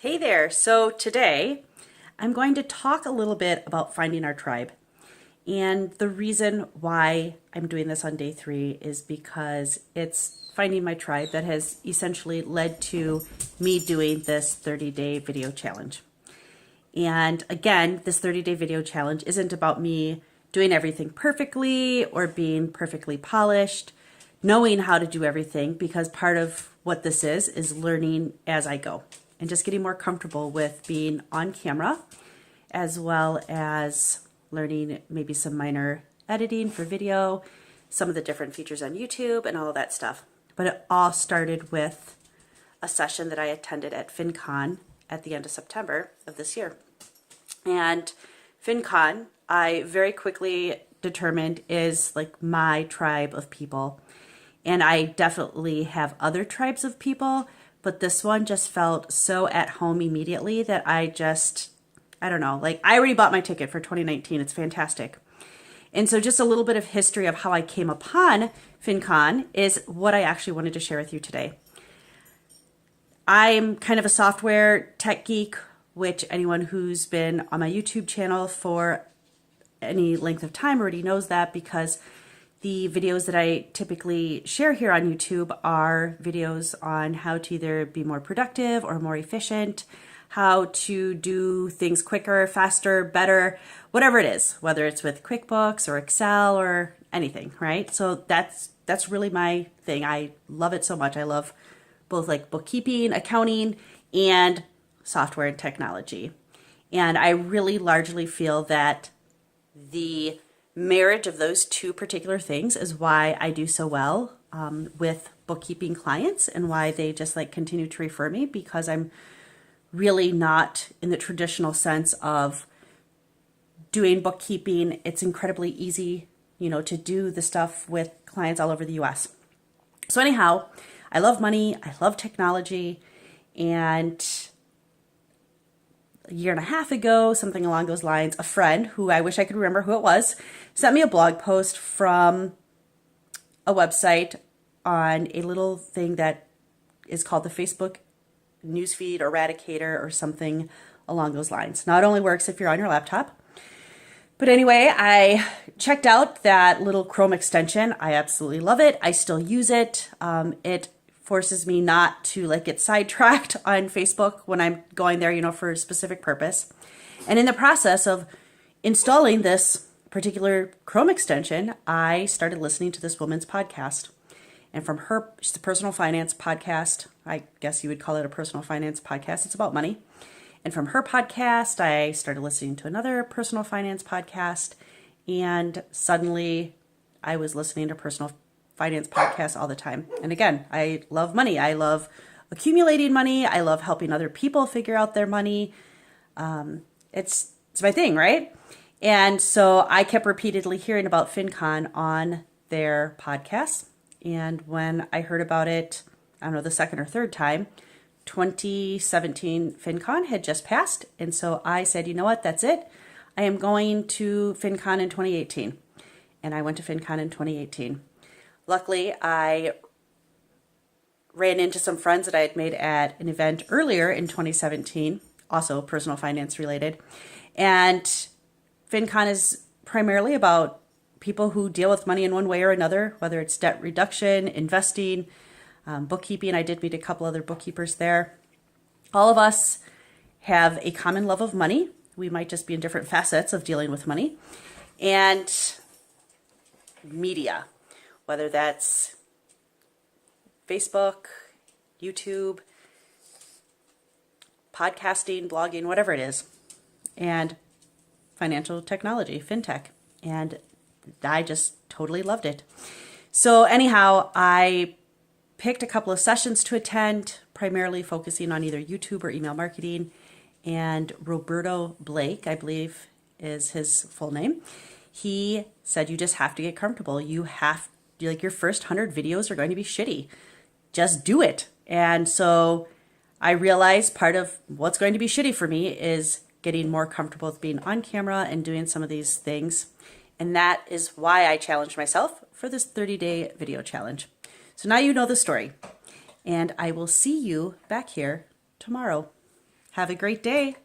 Hey there. So today I'm going to talk a little bit about finding our tribe. And the reason why I'm doing this on day 3 is because it's finding my tribe that has essentially led to me doing this 30-day video challenge. And again, this 30-day video challenge isn't about me doing everything perfectly or being perfectly polished, knowing how to do everything, because part of what this is learning as I go and just getting more comfortable with being on camera, as well as learning maybe some minor editing for video, some of the different features on YouTube and all of that stuff. But it all started with a session that I attended at FinCon at the end of September of this year. And FinCon, I very quickly determined, is like my tribe of people. And I definitely have other tribes of people, but this one just felt so at home immediately that I don't know, like I already bought my ticket for 2019. It's fantastic. And so just a little bit of history of how I came upon FinCon is what I actually wanted to share with you today. I'm kind of a software tech geek, which anyone who's been on my YouTube channel for any length of time already knows that, because the videos that I typically share here on YouTube are videos on how to either be more productive or more efficient, how to do things quicker, faster, better, whatever it is, whether it's with QuickBooks or Excel or anything, right? So that's really my thing. I love it so much. I love both like bookkeeping, accounting, and software and technology. And I really largely feel that the marriage of those two particular things is why I do so well with bookkeeping clients, and why they just like continue to refer me, because I'm really not in the traditional sense of doing bookkeeping. It's incredibly easy, to do the stuff with clients all over the US. So anyhow, I love money, I love technology, and a year and a half ago, something along those lines, a friend, who I wish I could remember who it was, sent me a blog post from a website on a little thing that is called the Facebook newsfeed eradicator or something along those lines. Now, it only works if you're on your laptop. But anyway, I checked out that little Chrome extension. I absolutely love it. I still use it. It forces me not to get sidetracked on Facebook when I'm going there, for a specific purpose. And in the process of installing this particular Chrome extension, I started listening to this woman's podcast. And from her, she's a personal finance podcast. I guess you would call it a personal finance podcast. It's about money. And from her podcast, I started listening to another personal finance podcast. And suddenly I was listening to personal finance podcasts all the time. And again, I love money. I love accumulating money. I love helping other people figure out their money. It's my thing, right? And so I kept repeatedly hearing about FinCon on their podcast. And when I heard about it, I don't know, the second or third time, 2017 FinCon had just passed. And so I said, you know what, that's it. I am going to FinCon in 2018. And I went to FinCon in 2018. Luckily, I ran into some friends that I had made at an event earlier in 2017, also personal finance related. And FinCon is primarily about people who deal with money in one way or another, whether it's debt reduction, investing, bookkeeping. I did meet a couple other bookkeepers there. All of us have a common love of money. We might just be in different facets of dealing with money. And media, whether that's Facebook, YouTube, podcasting, blogging, whatever it is, and financial technology, fintech. And I just totally loved it. So anyhow, I picked a couple of sessions to attend, primarily focusing on either YouTube or email marketing. And Roberto Blake, I believe is his full name, he said, you just have to get comfortable. You have, your first 100 videos are going to be shitty. Just do it. And so I realized part of what's going to be shitty for me is getting more comfortable with being on camera and doing some of these things. And that is why I challenged myself for this 30-day video challenge. So now you know the story. And I will see you back here tomorrow. Have a great day.